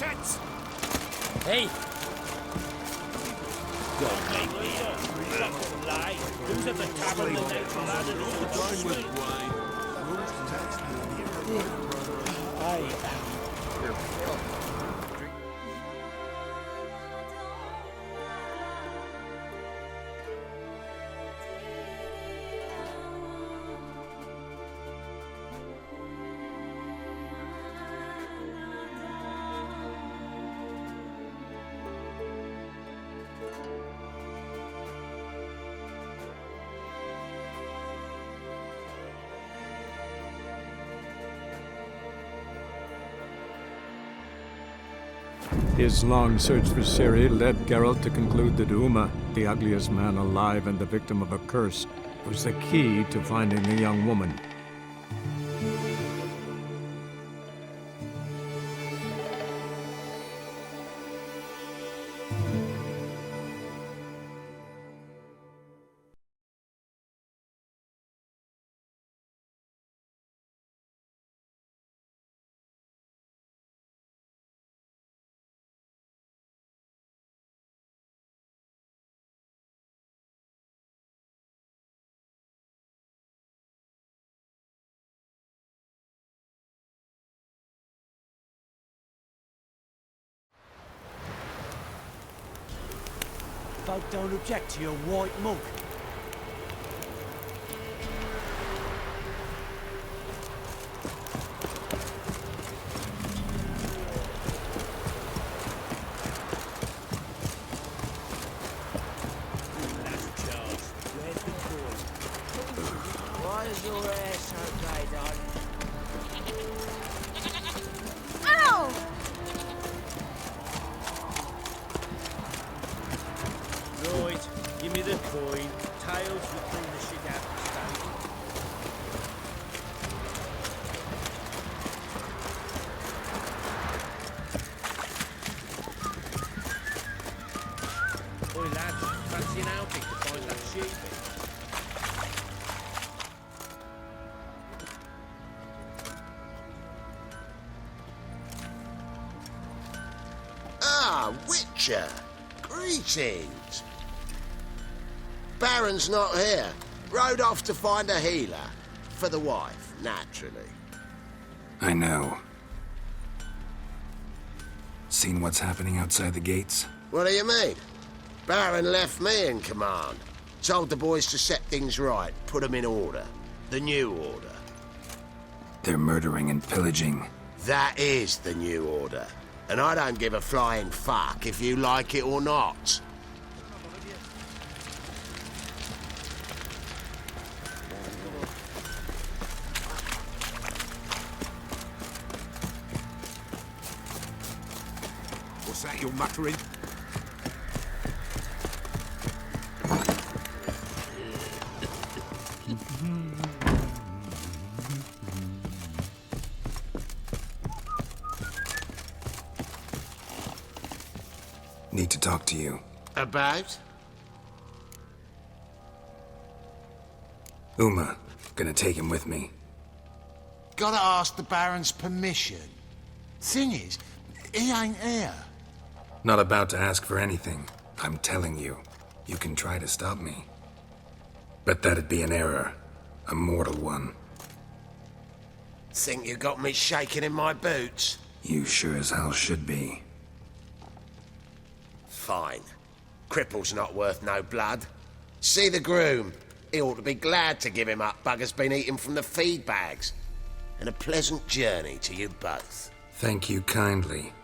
tits! Hey! Don't make me up. Fucking lie. Who's at the tavern the night lad and all the Wine with wine. His long search for Ciri led Geralt to conclude that Uma, the ugliest man alive and the victim of a curse, was the key to finding the young woman. Folk don't object to your white monk. Why is your hair so tight on? Ow! Right, give me the coin. Tails will clean the shit out of the stable. Oi lads, fancy an outing to find that sheep? Ah, Witcher! Greetings! Baron's not here. Rode off to find a healer. For the wife, naturally. I know. Seen what's happening outside the gates? What do you mean? Baron left me in command. Told the boys to set things right, put them in order. The new order. They're murdering and pillaging. That is the new order. And I don't give a flying fuck if you like it or not. What's that you're muttering? Need to talk to you. About? Uma. Gonna take him with me. Gotta ask the Baron's permission. Thing is, he ain't here. Not about to ask for anything. I'm telling you. You can try to stop me. But that'd be an error. A mortal one. Think you got me shaking in my boots? You sure as hell should be. Fine. Cripple's not worth no blood. See the groom. He ought to be glad to give him up. Bugger's been eating from the feed bags. And a pleasant journey to you both. Thank you kindly.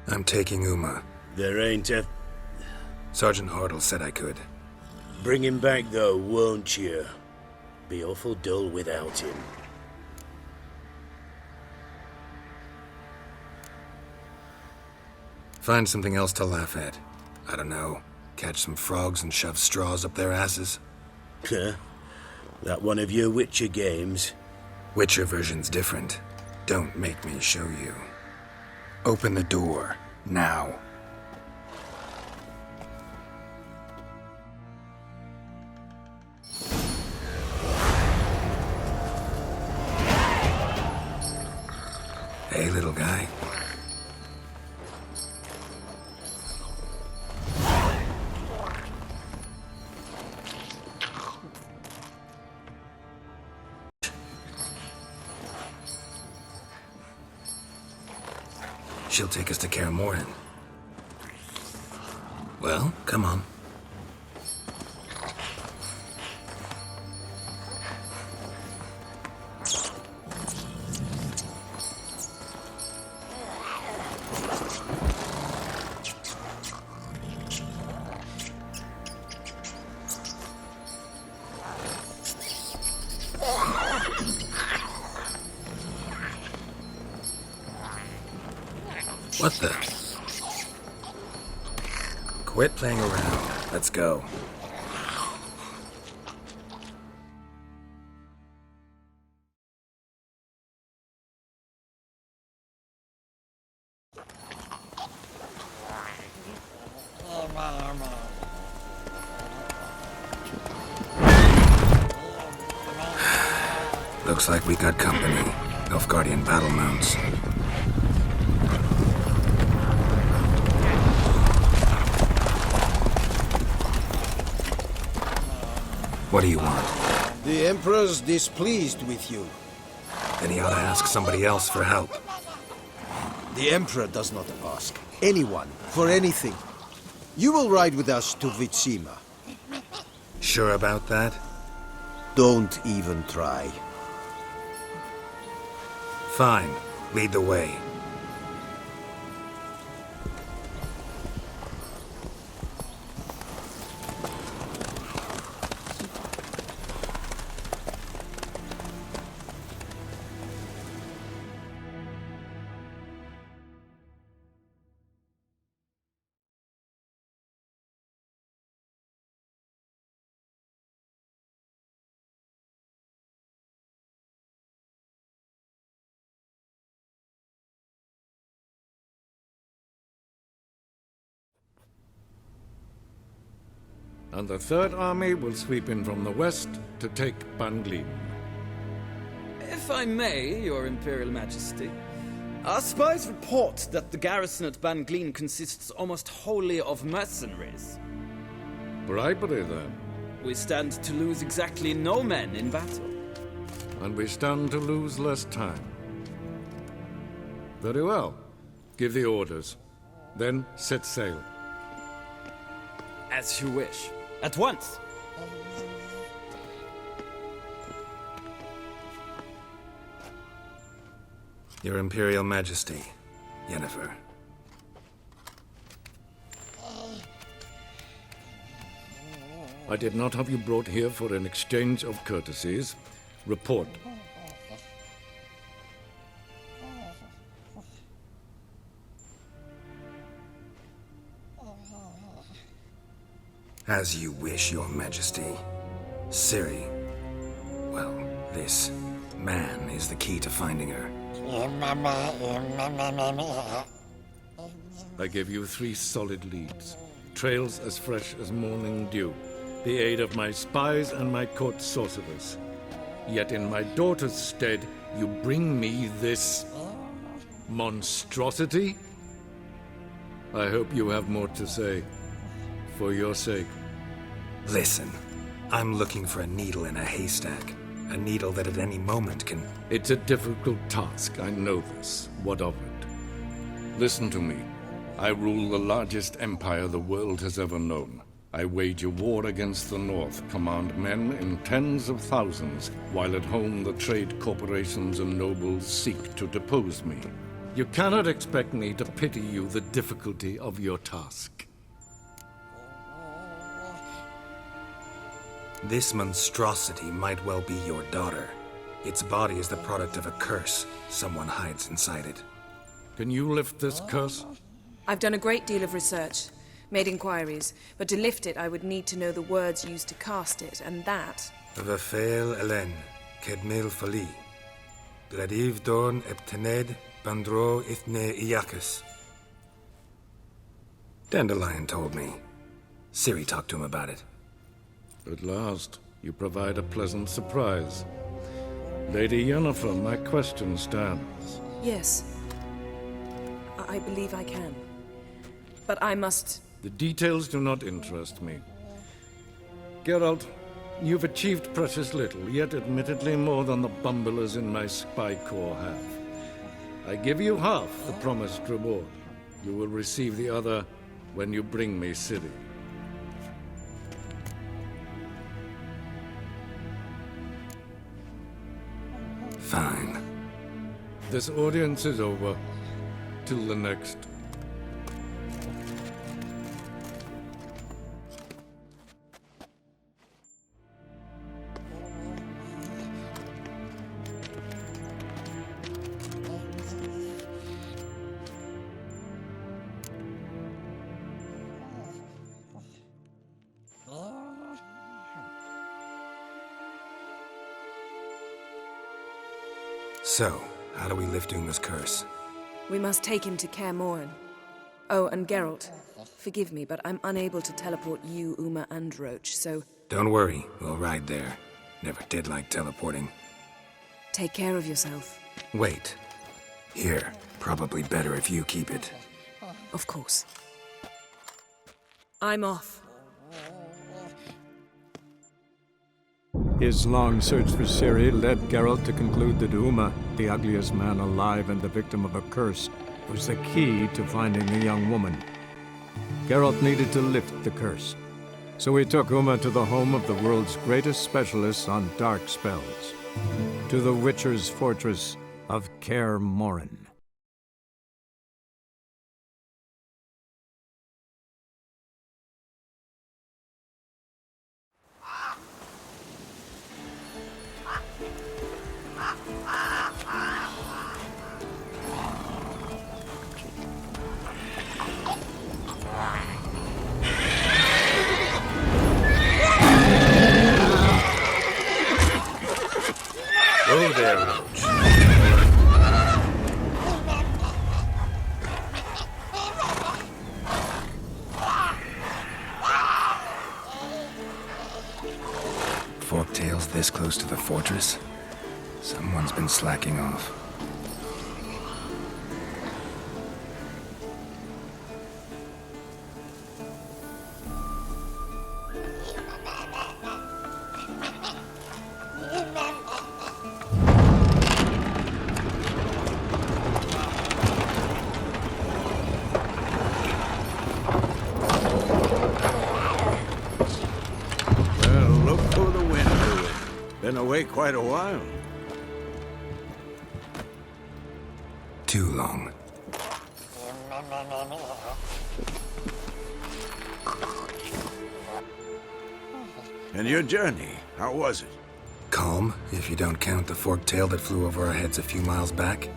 I'm taking Uma. There ain't a... Sergeant Hartle said I could. Bring him back though, won't you? Be awful dull without him. Find something else to laugh at. I don't know, catch some frogs and shove straws up their asses? Huh? That one of your Witcher games? Witcher version's different. Don't make me show you. Open the door, now. Hey, little guy. She'll take us to Kaer Morhen. Well, come on. What the? Quit playing around. Let's go. Looks like we got company. Nilfgaardian battle mounts. What do you want? The Emperor's displeased with you. Then he ought to ask somebody else for help. The Emperor does not ask anyone for anything. You will ride with us to Vitsima. Sure about that? Don't even try. Fine. Lead the way. And the Third Army will sweep in from the west to take Banglin. If I may, Your Imperial Majesty, our spies report that the garrison at Banglin consists almost wholly of mercenaries. Bribery, then. We stand to lose exactly no men in battle. And we stand to lose less time. Very well. Give the orders. Then set sail. As you wish. At once! Your Imperial Majesty, Yennefer. I did not have you brought here for an exchange of courtesies. Report. As you wish, Your Majesty. Ciri. Well, this man is the key to finding her. I gave you 3 solid leads. Trails as fresh as morning dew. The aid of my spies and my court sorcerers. Yet in my daughter's stead, you bring me this monstrosity? I hope you have more to say. For your sake. Listen, I'm looking for a needle in a haystack. A needle that at any moment can... It's a difficult task, I know this. What of it? Listen to me. I rule the largest empire the world has ever known. I wage a war against the North, command men in tens of thousands, while at home the trade corporations and nobles seek to depose me. You cannot expect me to pity you the difficulty of your task. This monstrosity might well be your daughter. Its body is the product of a curse. Someone hides inside it. Can you lift this curse? I've done a great deal of research, made inquiries, but to lift it I would need to know the words used to cast it, and that... Vafael Elen, Kedmil Fali. Gladiv Dorn Eptened, Bandro Ithne Iakis. Dandelion told me. Ciri talked to him about it. At last, you provide a pleasant surprise. Lady Yennefer, my question stands. Yes. I believe I can. But I must... The details do not interest me. Geralt, you've achieved precious little, yet admittedly more than the bumblers in my spy corps have. I give you half the promised reward. You will receive the other when you bring me Ciri. Fine. This audience is over. Till the next. So, how do we lift Uma's curse? We must take him to Kaer Morhen. Oh, and Geralt, forgive me, but I'm unable to teleport you, Uma, and Roach, so... Don't worry, we'll ride there. Never did like teleporting. Take care of yourself. Wait. Here, probably better if you keep it. Of course. I'm off. His long search for Ciri led Geralt to conclude that Uma, the ugliest man alive and the victim of a curse, was the key to finding the young woman. Geralt needed to lift the curse, so he took Uma to the home of the world's greatest specialists on dark spells, to the Witcher's fortress of Kaer Morhen. Go there, Roach. Forktails this close to the fortress? Someone's been slacking off. Been away quite a while. Too long. And your journey, how was it? Calm, if you don't count the forked tail that flew over our heads a few miles back.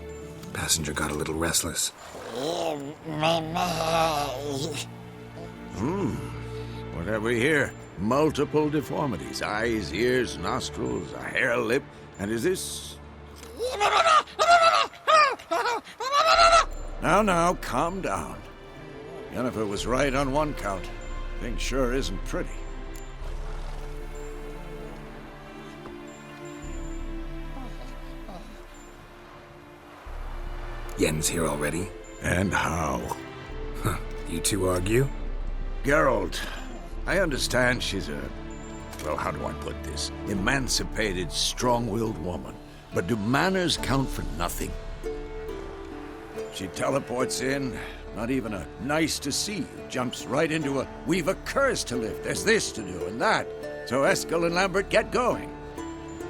Passenger got a little restless. What have we here? Multiple deformities. Eyes, ears, nostrils, a hair lip. And is this... Now, calm down. Yennefer was right on one count. Thing sure isn't pretty. Yen's here already? And how? Huh. You two argue? Geralt, I understand she's a... well, how do I put this? Emancipated, strong-willed woman. But do manners count for nothing? She teleports in, not even a nice to see you, jumps right into a we've a curse to lift, there's this to do and that. So Eskel and Lambert get going.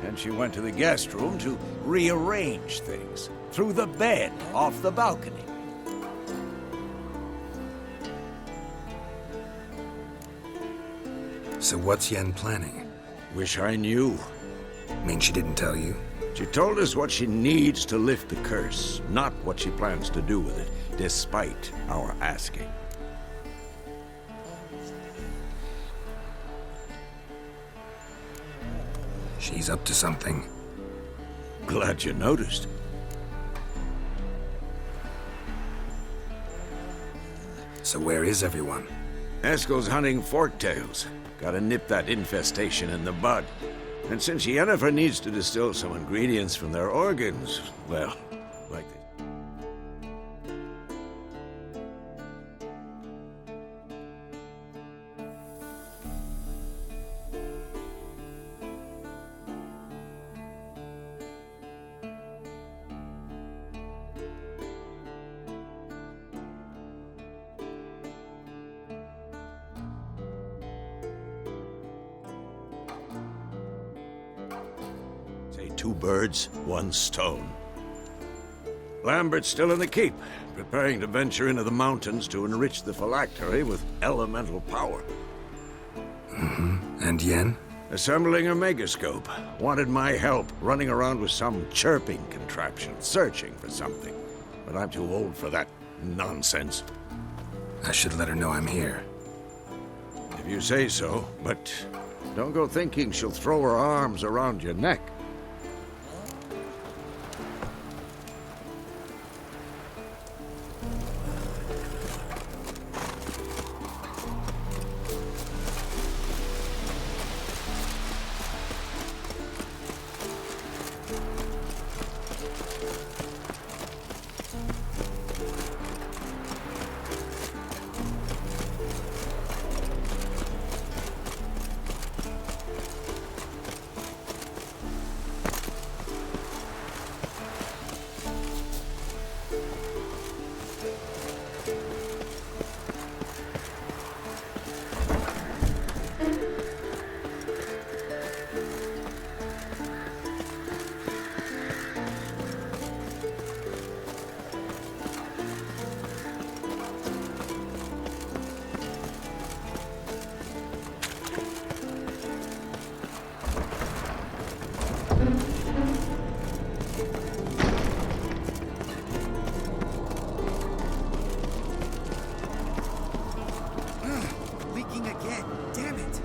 And she went to the guest room to rearrange things. Through the bed, off the balcony. So what's Yen planning? Wish I knew. Mean she didn't tell you? She told us what she needs to lift the curse, not what she plans to do with it, despite our asking. She's up to something. Glad you noticed. So where is everyone? Eskel's hunting forktails. Gotta nip that infestation in the bud. And since Yennefer needs to distill some ingredients from their organs, well, like this. Two birds, one stone. Lambert's still in the keep, preparing to venture into the mountains to enrich the phylactery with elemental power. And Yen? Assembling a megascope. Wanted my help running around with some chirping contraption, searching for something. But I'm too old for that nonsense. I should let her know I'm here. If you say so, but don't go thinking she'll throw her arms around your neck. Leaking again. Damn it.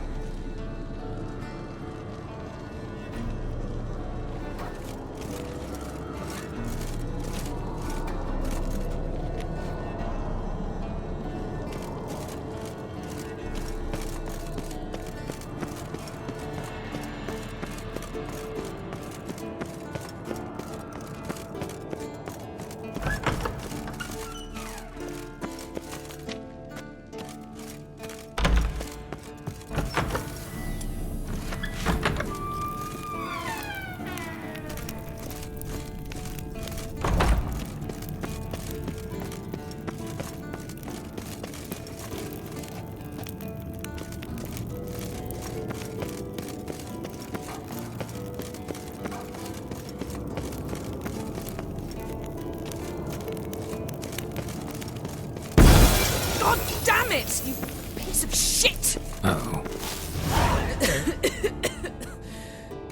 God damn it, you piece of shit! Uh-oh.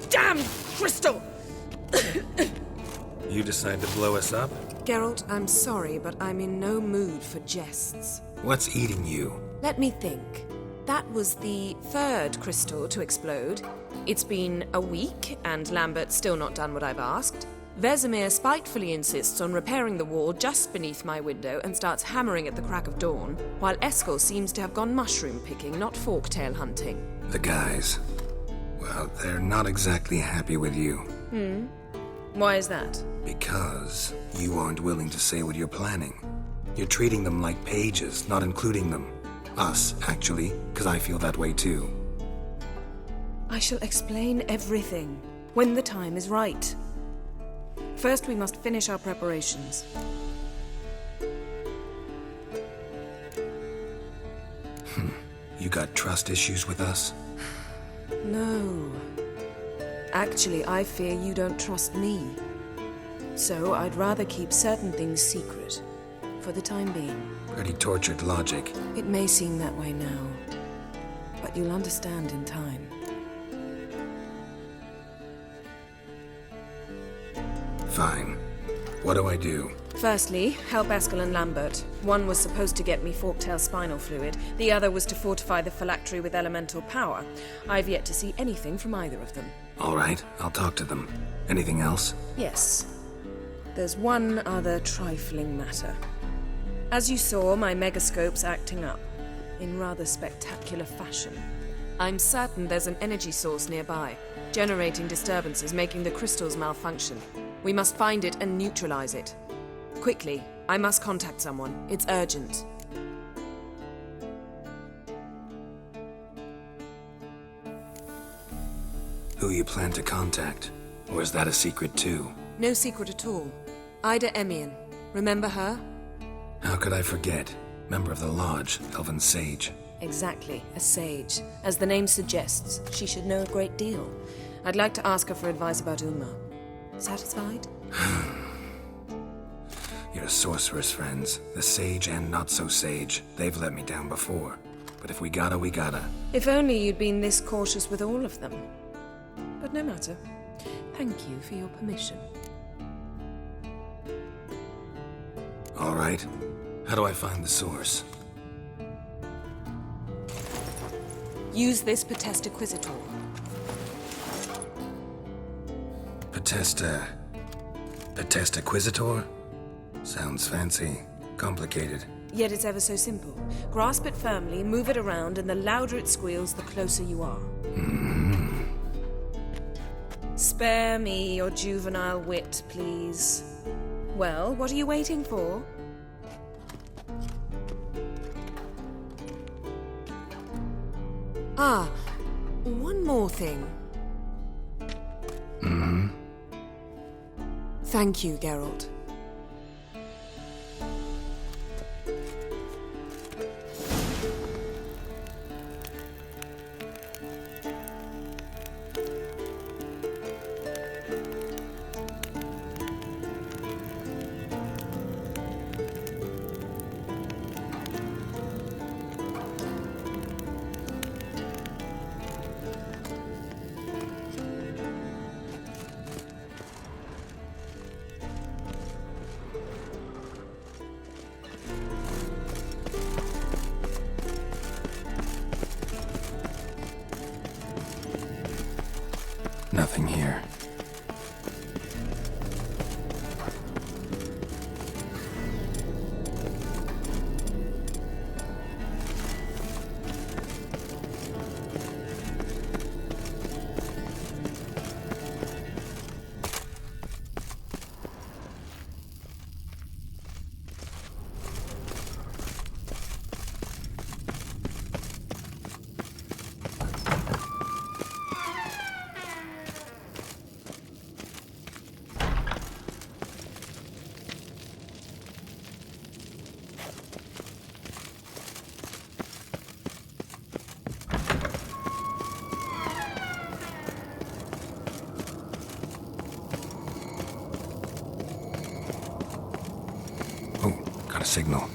Damn crystal! You decide to blow us up? Geralt, I'm sorry, but I'm in no mood for jests. What's eating you? Let me think. That was the third crystal to explode. It's been a week, and Lambert's still not done what I've asked. Vesemir spitefully insists on repairing the wall just beneath my window and starts hammering at the crack of dawn, while Eskel seems to have gone mushroom picking, not forktail hunting. The guys. Well, they're not exactly happy with you. Why is that? Because you aren't willing to say what you're planning. You're treating them like pages, not including them. Us, actually, because I feel that way too. I shall explain everything when the time is right. First, we must finish our preparations. You got trust issues with us? No. Actually, I fear you don't trust me. So I'd rather keep certain things secret, for the time being. Pretty tortured logic. It may seem that way now, but you'll understand in time. Fine. What do I do? Firstly, help Eskel and Lambert. One was supposed to get me forktail spinal fluid, the other was to fortify the phylactery with elemental power. I've yet to see anything from either of them. All right, I'll talk to them. Anything else? Yes. There's one other trifling matter. As you saw, my megascope's acting up, in rather spectacular fashion. I'm certain there's an energy source nearby, generating disturbances, making the crystals malfunction. We must find it and neutralize it. Quickly, I must contact someone. It's urgent. Who you plan to contact? Or is that a secret too? No secret at all. Ida Emian. Remember her? How could I forget? Member of the Lodge, Elven Sage. Exactly, a sage. As the name suggests, she should know a great deal. I'd like to ask her for advice about Uma. Satisfied? Your sorceress friends, the sage and not-so-sage, they've let me down before. But if we gotta, we gotta. If only you'd been this cautious with all of them. But no matter. Thank you for your permission. All right. How do I find the source? Use this Potestaquizitor. Potestaquizitor? Sounds fancy. Complicated. Yet it's ever so simple. Grasp it firmly, move it around, and the louder it squeals, the closer you are. Spare me your juvenile wit, please. Well, what are you waiting for? Ah, one more thing. Thank you, Geralt. Nothing here. Got a signal.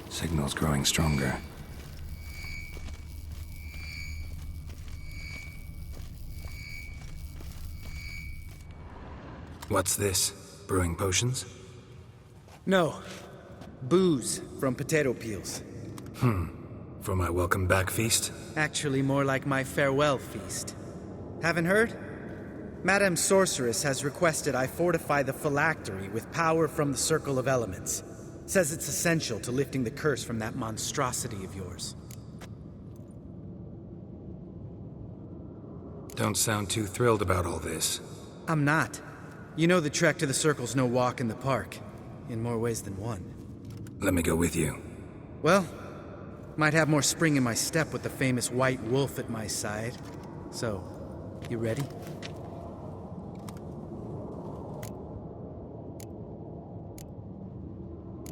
Signal's growing stronger. What's this? Brewing potions? No. Booze from potato peels. For my welcome back feast? Actually, more like my farewell feast. Haven't heard? Madame Sorceress has requested I fortify the phylactery with power from the Circle of Elements. Says it's essential to lifting the curse from that monstrosity of yours. Don't sound too thrilled about all this. I'm not. You know the trek to the Circle's no walk in the park. In more ways than one. Let me go with you. Well, might have more spring in my step with the famous White Wolf at my side. So, you ready?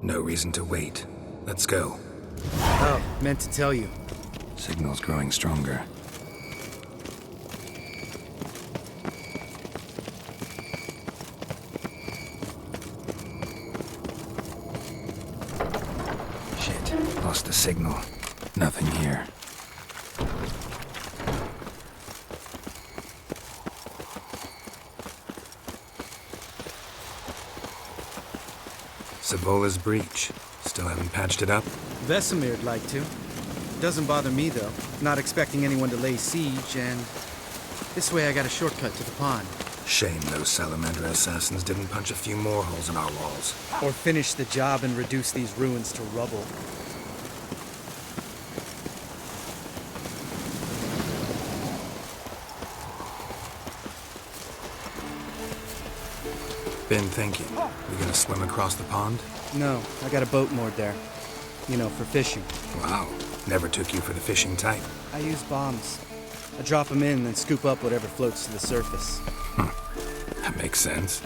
No reason to wait. Let's go. Oh, meant to tell you. Signal's growing stronger. Shit, lost the signal. Nothing here. Savola's breach. Still haven't patched it up? Vesemir'd like to. Doesn't bother me, though. Not expecting anyone to lay siege, and this way I got a shortcut to the pond. Shame those salamander assassins didn't punch a few more holes in our walls. Or finish the job and reduce these ruins to rubble. Been thinking. We gonna swim across the pond? No, I got a boat moored there. You know, for fishing. Wow. Never took you for the fishing type. I use bombs. I drop them in, then scoop up whatever floats to the surface. That makes sense.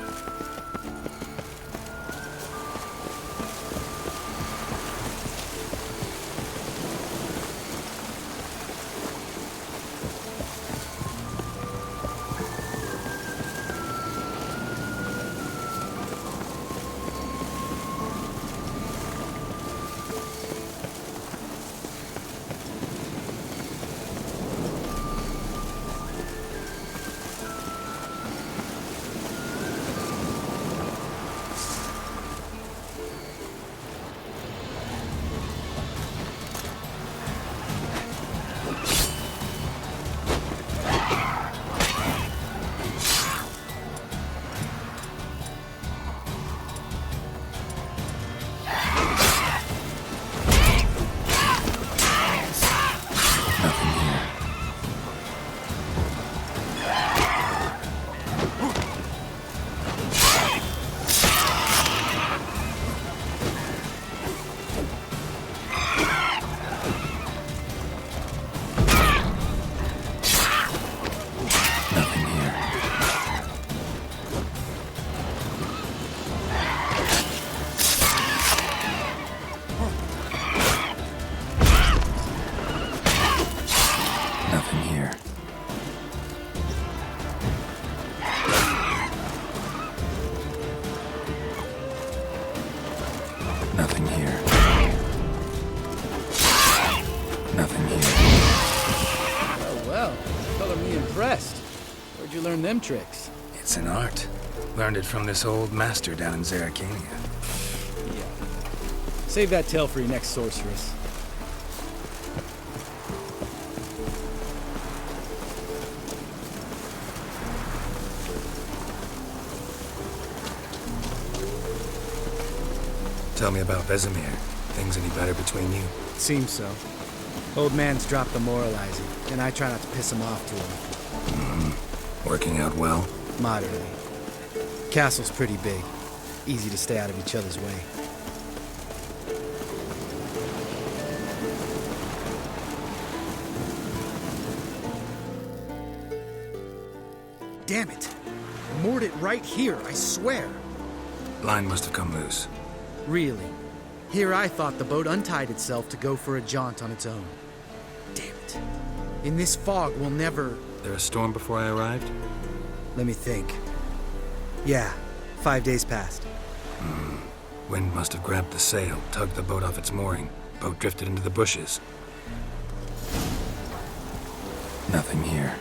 Nothing here. Nothing here. Oh, well. Color me impressed. Where'd you learn them tricks? It's an art. Learned it from this old master down in Zerrikania. Yeah. Save that tale for your next sorceress. Tell me about Vesemir. Things any better between you? Seems so. Old man's dropped the moralizing, and I try not to piss him off too often. Working out well? Moderately. Castle's pretty big. Easy to stay out of each other's way. Damn it! Moored it right here, I swear! Line must have come loose. Really? Here I thought the boat untied itself to go for a jaunt on its own. Damn it. In this fog, we'll never... There a storm before I arrived? Let me think. Yeah, 5 days passed. Wind must have grabbed the sail, tugged the boat off its mooring. Boat drifted into the bushes. Nothing here.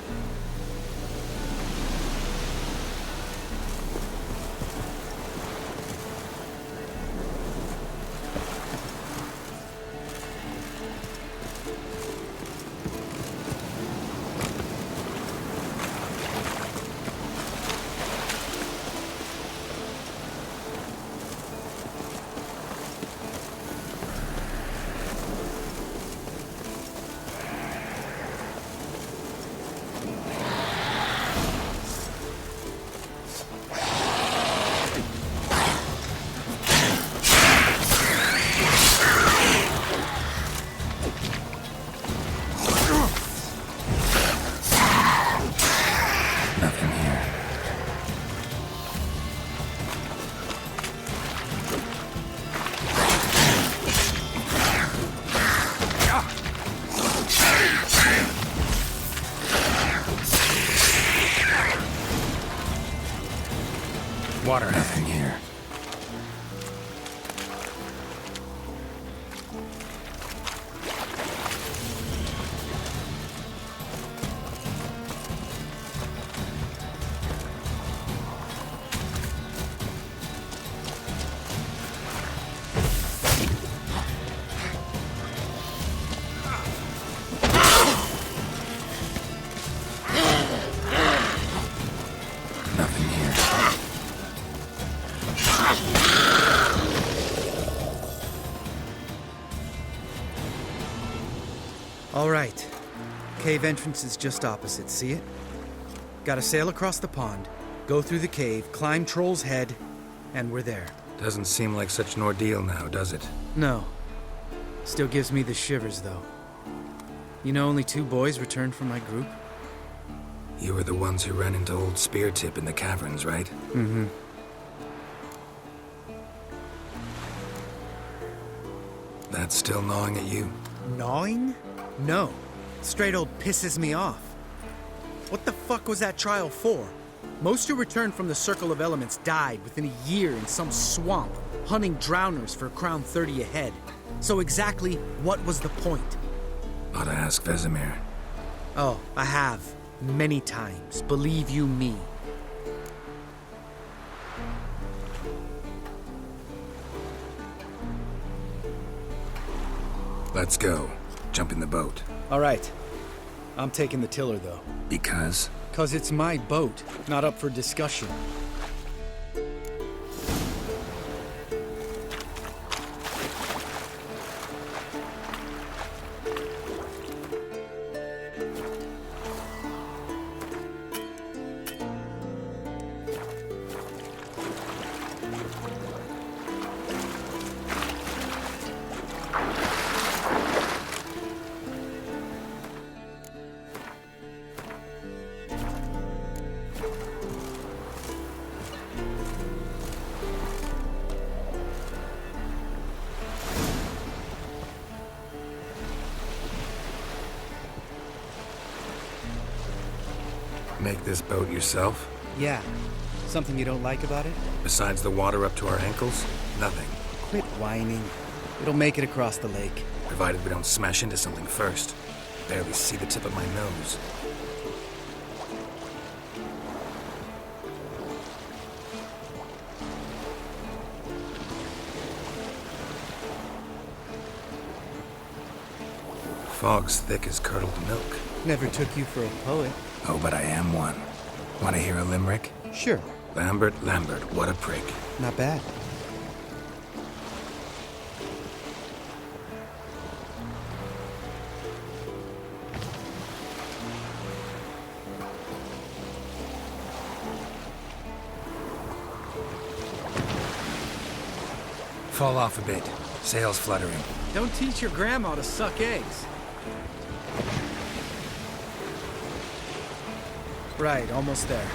All right. Cave entrance is just opposite, see it? Gotta sail across the pond, go through the cave, climb Troll's Head, and we're there. Doesn't seem like such an ordeal now, does it? No. Still gives me the shivers, though. You know only 2 boys returned from my group? You were the ones who ran into old Speartip in the caverns, right? Mm-hmm. That's still gnawing at you? Gnawing? No. Straight old pisses me off. What the fuck was that trial for? Most who returned from the Circle of Elements died within a year in some swamp, hunting drowners for a crown 30 a head. So exactly what was the point? Ought to ask Vesemir. Oh, I have. Many times. Believe you me. Let's go. Jump in the boat. All right. I'm taking the tiller, though. Because? 'Cause it's my boat, not up for discussion. Make this boat yourself? Yeah. Something you don't like about it? Besides the water up to our ankles? Nothing. Quit whining. It'll make it across the lake. Provided we don't smash into something first. Barely see the tip of my nose. Fog's thick as curdled milk. Never took you for a poet. Oh, but I am one. Want to hear a limerick? Sure. Lambert, Lambert, what a prick. Not bad. Fall off a bit. Sails fluttering. Don't teach your grandma to suck eggs. Right, almost there.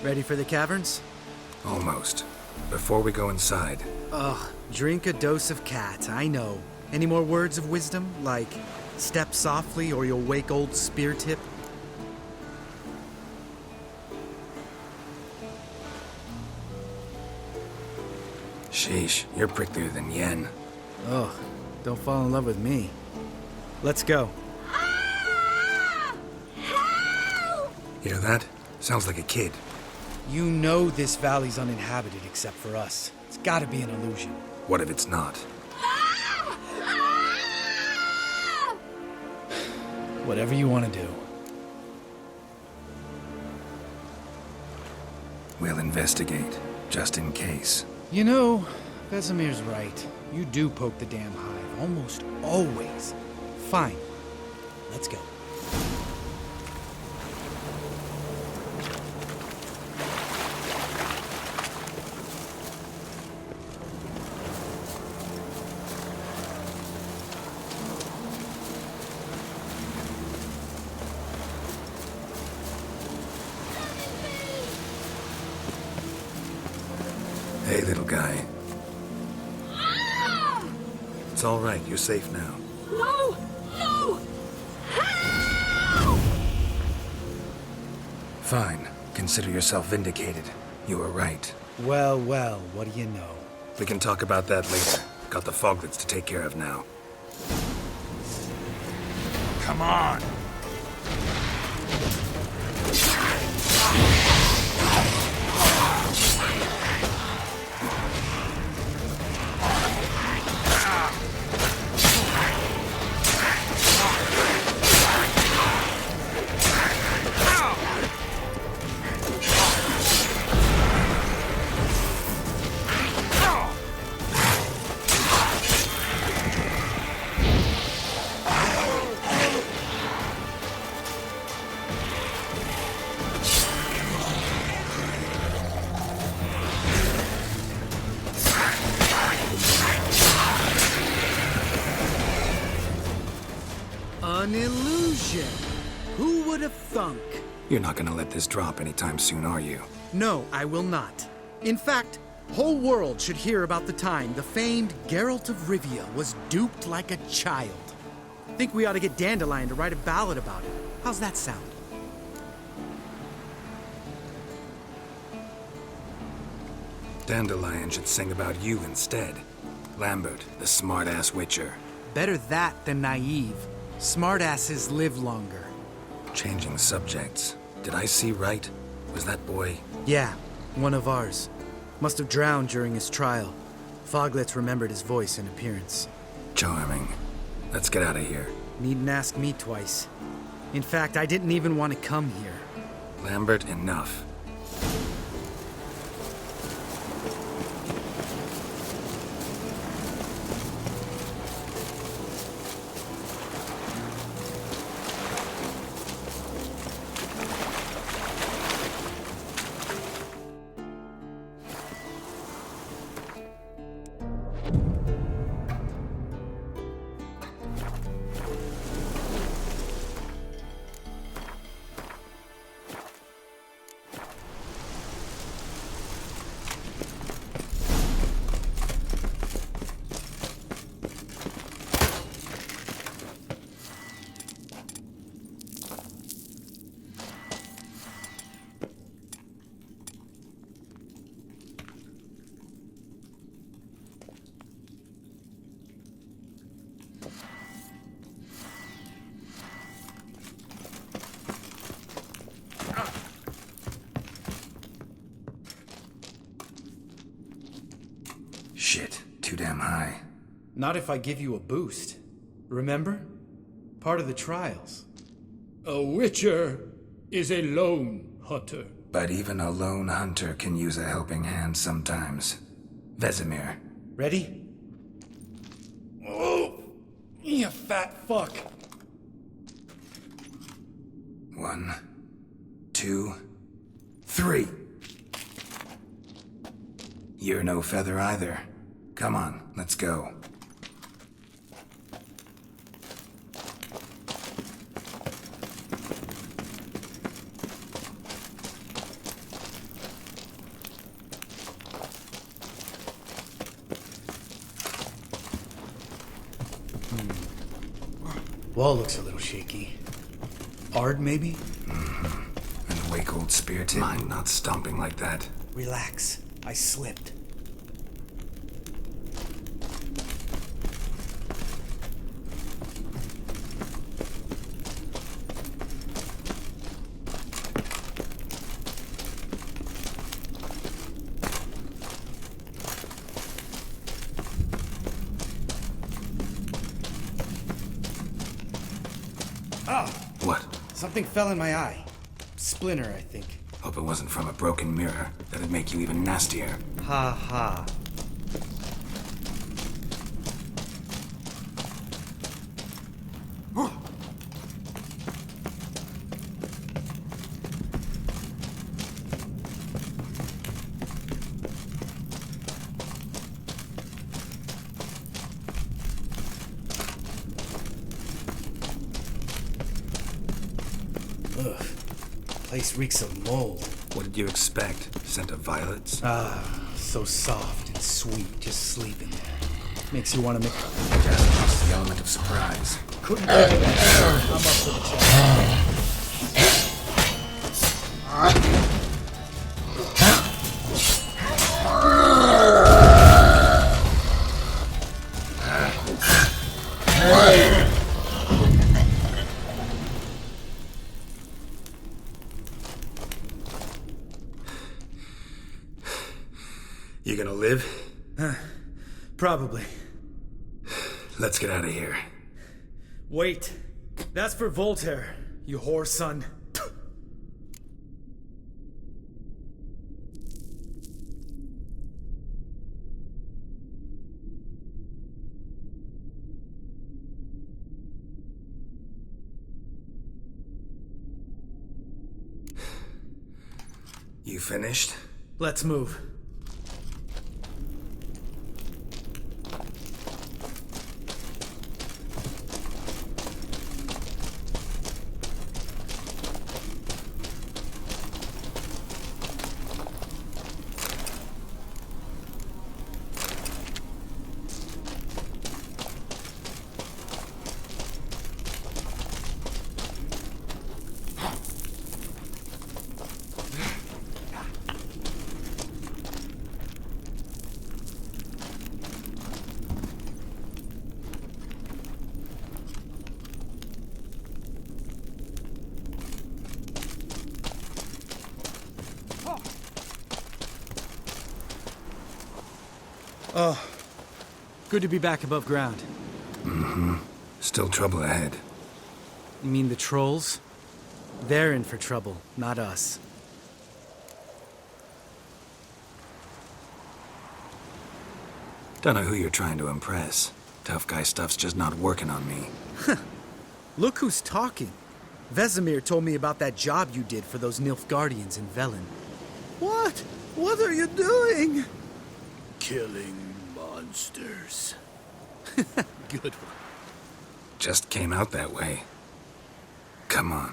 Ready for the caverns? Almost. Before we go inside. Ugh, drink a dose of cat, I know. Any more words of wisdom, like step softly or you'll wake old Speartip? Sheesh, you're pricklier than Yen. Ugh, don't fall in love with me. Let's go. Hear that? Sounds like a kid. You know this valley's uninhabited except for us. It's gotta be an illusion. What if it's not? Whatever you want to do. We'll investigate, just in case. You know, Vesemir's right. You do poke the damn hive, almost always. Fine. Let's go. Hey, little guy. It's all right. You're safe now. No! No! Fine. Consider yourself vindicated. You were right. Well, well, what do you know? We can talk about that later. Got the foglets to take care of now. Come on! An illusion! Who would have thunk? You're not gonna let this drop anytime soon, are you? No, I will not. In fact, whole world should hear about the time the famed Geralt of Rivia was duped like a child. Think we ought to get Dandelion to write a ballad about it. How's that sound? Dandelion should sing about you instead. Lambert, the smart-ass witcher. Better that than naive. Smartasses live longer. Changing subjects. Did I see right? Was that boy? Yeah, one of ours. Must have drowned during his trial. Foglets remembered his voice and appearance. Charming. Let's get out of here. Needn't ask me twice. In fact, I didn't even want to come here. Lambert, enough. Shit, too damn high. Not if I give you a boost. Remember? Part of the trials. A witcher is a lone hunter. But even a lone hunter can use a helping hand sometimes. Vesemir. Ready? Oh, you fat fuck. 1, 2, 3. You're no feather either. Come on, let's go. Wall looks a little shaky. Ard, maybe? And a wake-old spear tip. Mind not stomping like that. Relax. I slipped. Ah! What? Something fell in my eye. Splinter, I think. Hope it wasn't from a broken mirror. That'd make you even nastier. Ha ha. Ugh. Place reeks of mold. What did you expect? Scent of violets? Ah, so soft and sweet, just sleeping there. Makes you want to make... Just the element of surprise. Couldn't get it. I'm up for the challenge. You gonna live? Probably. Let's get out of here. Wait. That's for Voltaire, you whore son. You finished? Let's move. Oh, good to be back above ground. Mm-hmm. Still trouble ahead. You mean the trolls? They're in for trouble, not us. Don't know who you're trying to impress. Tough guy stuff's just not working on me. Look who's talking. Vesemir told me about that job you did for those Nilfgaardians in Velen. What? What are you doing? Killing monsters. Good one. Just came out that way. Come on.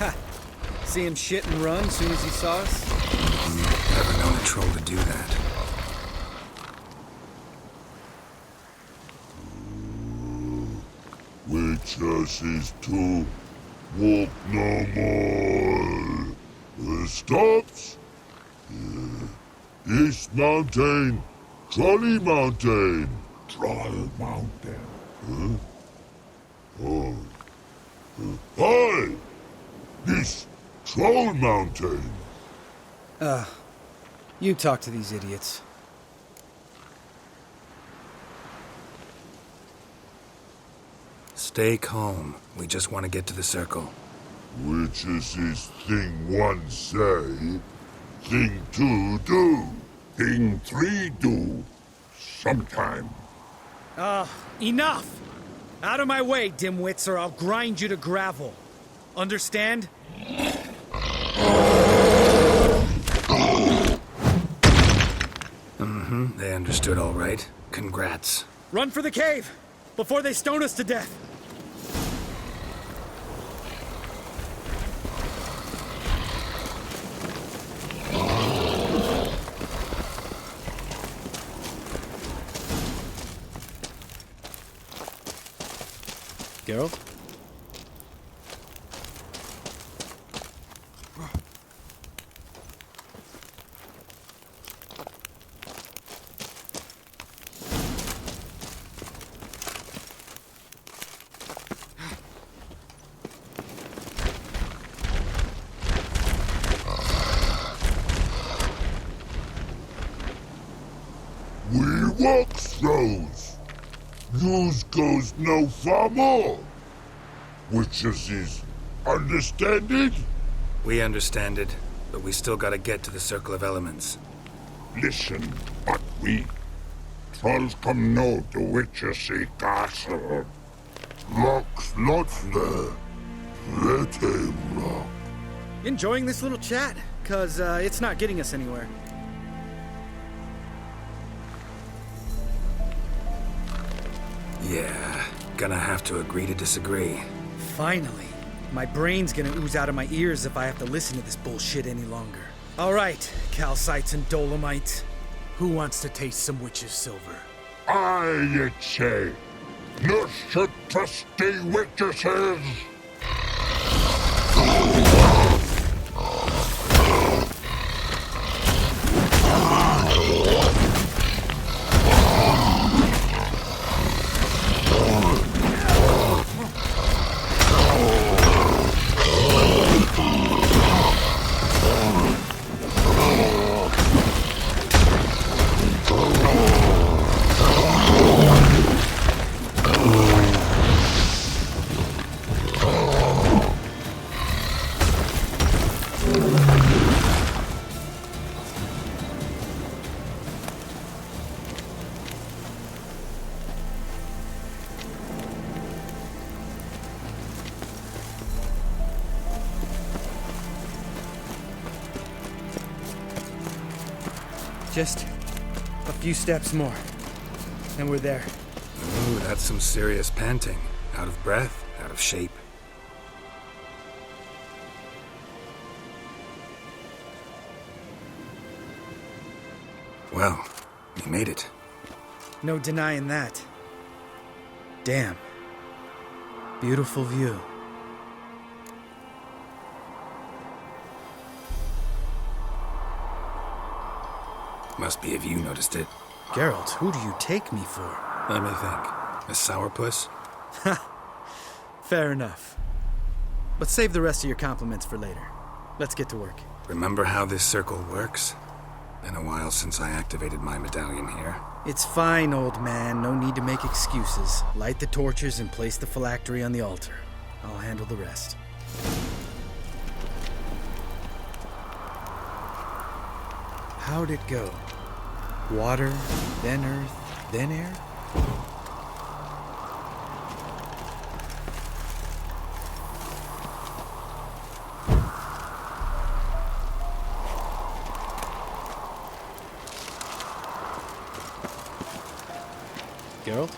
Ha! See him shit and run as soon as he saw us? Never known a troll to do that. Witches is to walk no more. Stops? East Mountain, Trolley Mountain. Troll Mountain. Huh? Oh. Hi! This Troll Mountain. You talk to these idiots. Stay calm. We just want to get to the circle. Witches is thing one say, thing two do. Thing three do. Sometime. Enough! Out of my way, dimwits, or I'll grind you to gravel. Understand? Mm-hmm. They understood all right. Congrats. Run for the cave! Before they stone us to death! Geralt? We walk throws. News goes no far more. Witches is understand it? We understand it, but we still gotta get to the Circle of Elements. Listen, but we trolls come no to Witches Castle. Locks lots there. Let him rock. Enjoying this little chat? 'Cause it's not getting us anywhere. Yeah, gonna have to agree to disagree. Finally. My brain's gonna ooze out of my ears if I have to listen to this bullshit any longer. Alright, calcites and dolomites. Who wants to taste some witch's silver? I, you'd say. No should trusty witches is. Just a few steps more, and we're there. Ooh, that's some serious panting. Out of breath, out of shape. Well, we made it. No denying that. Damn. Beautiful view. Must be if you noticed it. Geralt, who do you take me for? Let me think. A sourpuss? Fair enough. But save the rest of your compliments for later. Let's get to work. Remember how this circle works? Been a while since I activated my medallion here. It's fine, old man. No need to make excuses. Light the torches and place the phylactery on the altar. I'll handle the rest. How'd it go? Water, then earth, then air? Geralt?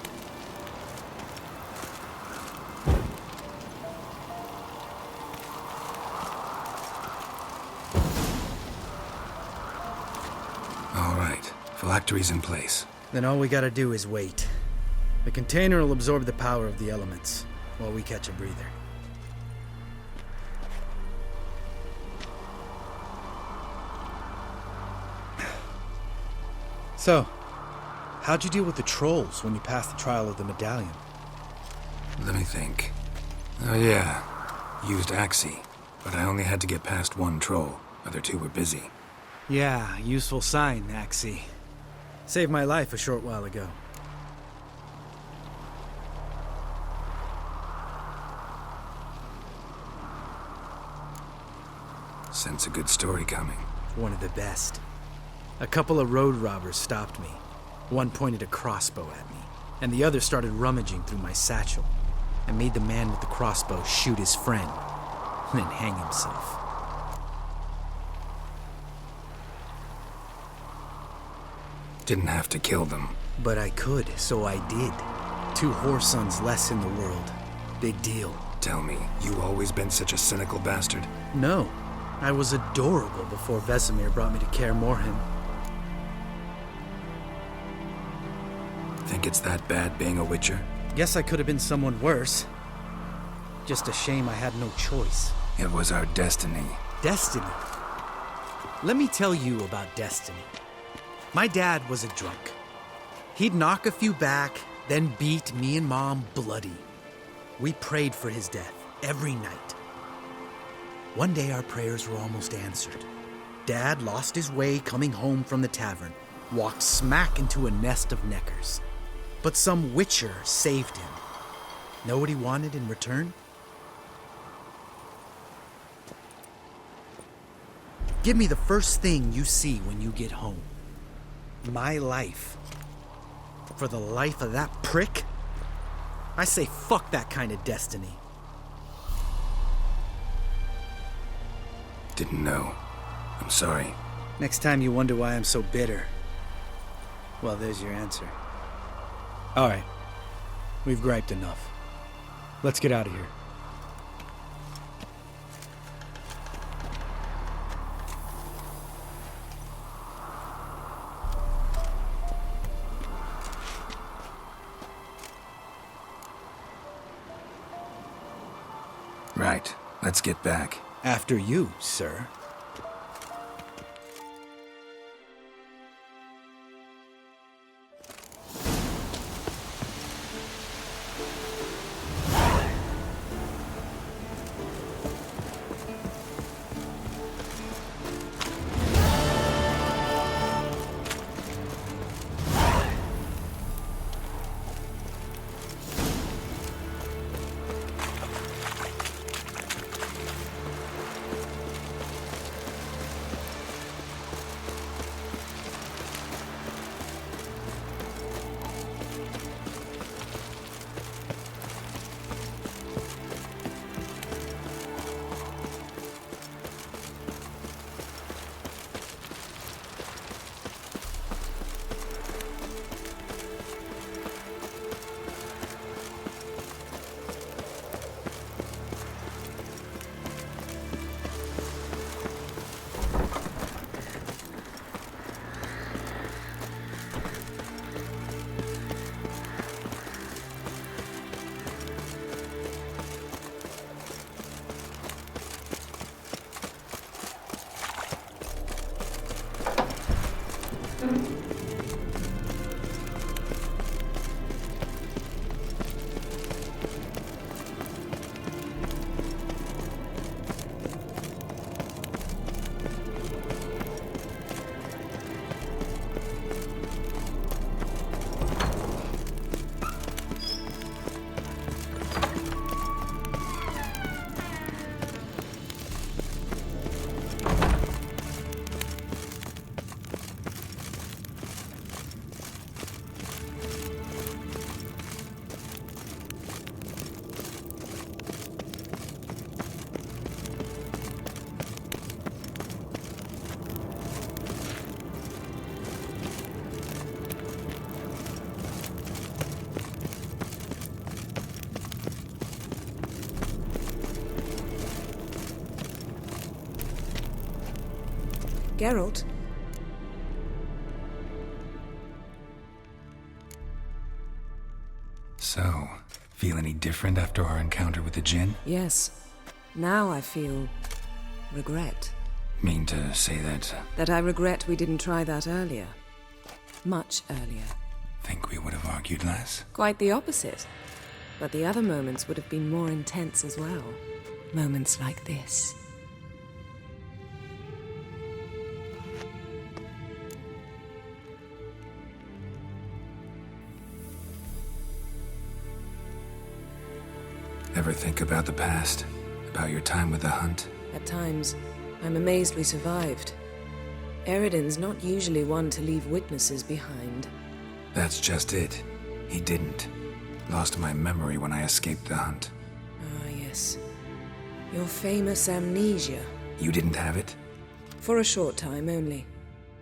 All right, phylactery's in place. Then all we gotta do is wait. The container will absorb the power of the elements, while we catch a breather. So, how'd you deal with the trolls when you passed the trial of the medallion? Let me think. Oh yeah, used Axii, but I only had to get past one troll. Other two were busy. Yeah, useful sign, Axii. Saved my life a short while ago. Sense a good story coming. One of the best. A couple of road robbers stopped me. One pointed a crossbow at me, and the other started rummaging through my satchel. I made the man with the crossbow shoot his friend, then hang himself. Didn't have to kill them. But I could, so I did. 2 whoresons less in the world. Big deal. Tell me, you always been such a cynical bastard? No. I was adorable before Vesemir brought me to Kaer Morhen. Think it's that bad being a witcher? Guess I could have been someone worse. Just a shame I had no choice. It was our destiny. Destiny? Let me tell you about destiny. My dad was a drunk. He'd knock a few back, then beat me and Mom bloody. We prayed for his death every night. One day our prayers were almost answered. Dad lost his way coming home from the tavern, walked smack into a nest of neckers. But some witcher saved him. Know what he wanted in return? Give me the first thing you see when you get home. My life. For the life of that prick? I say fuck that kind of destiny. Didn't know. I'm sorry. Next time you wonder why I'm so bitter, well, there's your answer. All right. We've griped enough. Let's get out of here. Right. Let's get back. After you, sir. Geralt? So, feel any different after our encounter with the Jinn? Yes. Now I feel regret. Mean to say that? That I regret we didn't try that earlier. Much earlier. Think we would have argued less? Quite the opposite. But the other moments would have been more intense as well. Moments like this. Ever think about the past? About your time with the Hunt? At times, I'm amazed we survived. Eridan's not usually one to leave witnesses behind. That's just it. He didn't. Lost my memory when I escaped the Hunt. Ah, yes. Your famous amnesia. You didn't have it? For a short time only.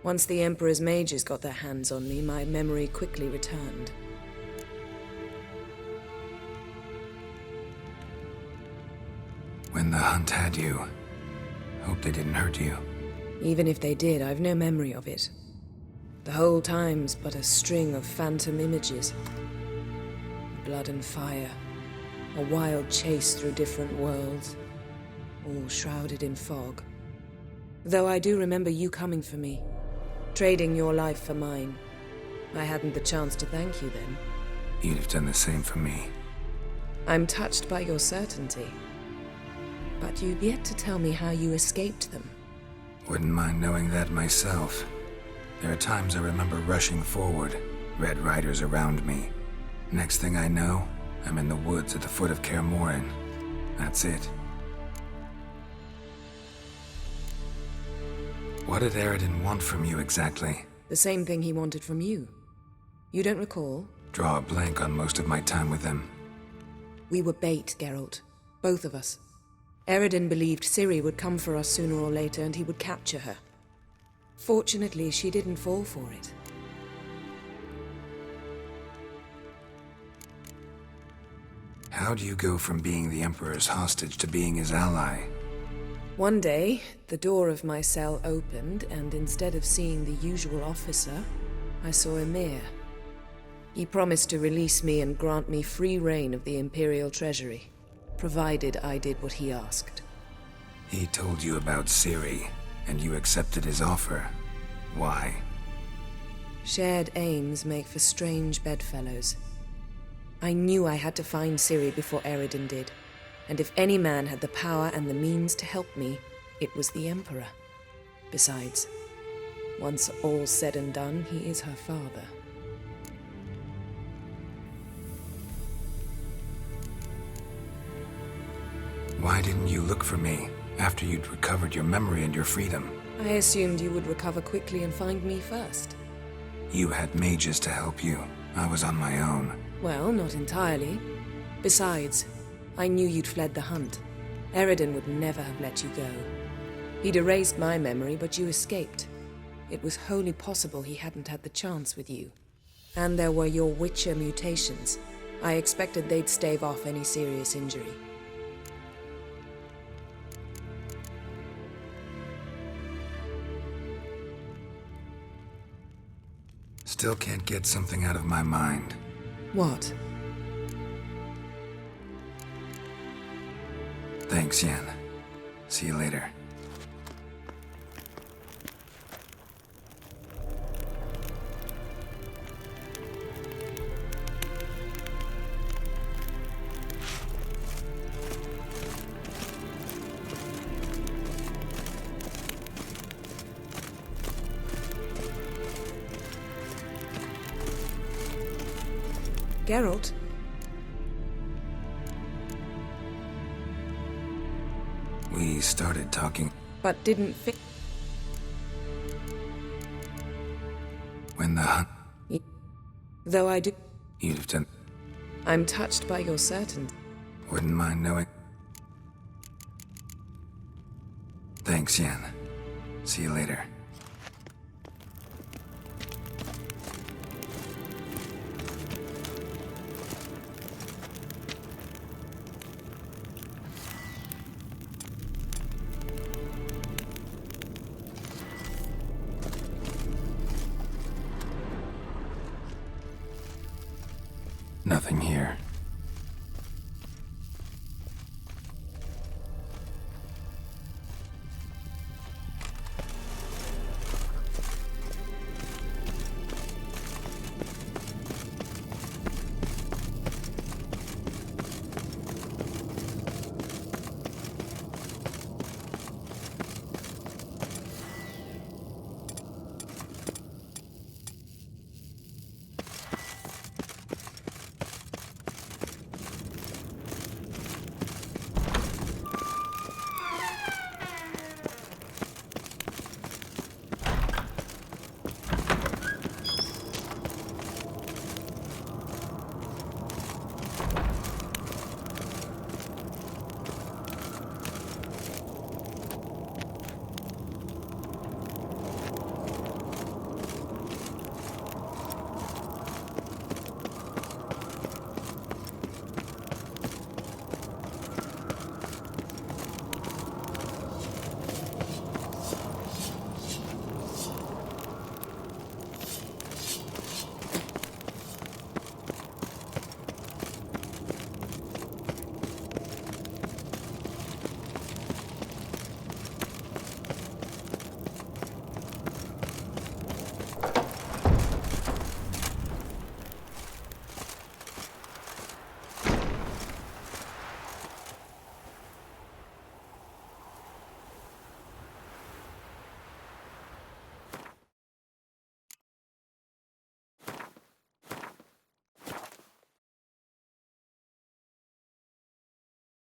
Once the Emperor's mages got their hands on me, my memory quickly returned. When the Hunt had you, hope they didn't hurt you. Even if they did, I've no memory of it. The whole time's but a string of phantom images. Blood and fire. A wild chase through different worlds. All shrouded in fog. Though I do remember you coming for me. Trading your life for mine. I hadn't the chance to thank you then. You'd have done the same for me. I'm touched by your certainty. But you've yet to tell me how you escaped them. Wouldn't mind knowing that myself. There are times I remember rushing forward, Red Riders around me. Next thing I know, I'm in the woods at the foot of Kaer Morhen. That's it. What did Eridan want from you exactly? The same thing he wanted from you. You don't recall? Draw a blank on most of my time with him. We were bait, Geralt. Both of us. Eridan believed Ciri would come for us sooner or later and he would capture her. Fortunately, she didn't fall for it. How do you go from being the Emperor's hostage to being his ally? One day, the door of my cell opened, and instead of seeing the usual officer, I saw Emir. He promised to release me and grant me free reign of the Imperial Treasury, provided I did what he asked. He told you about Ciri, and you accepted his offer. Why? Shared aims make for strange bedfellows. I knew I had to find Ciri before Eridan did, and if any man had the power and the means to help me, it was the Emperor. Besides, once all's said and done, he is her father. Why didn't you look for me after you'd recovered your memory and your freedom? I assumed you would recover quickly and find me first. You had mages to help you. I was on my own. Well, not entirely. Besides, I knew you'd fled the Hunt. Eridan would never have let you go. He'd erased my memory, but you escaped. It was wholly possible he hadn't had the chance with you. And there were your Witcher mutations. I expected they'd stave off any serious injury. Still can't get something out of my mind. What? Thanks, Yen. See you later. Geralt? We started talking But didn't fit. when the Hunt... Though I do. You'd have done... I'm touched by your certainty. Wouldn't mind knowing... Thanks, Yen. See you later. Nothing here.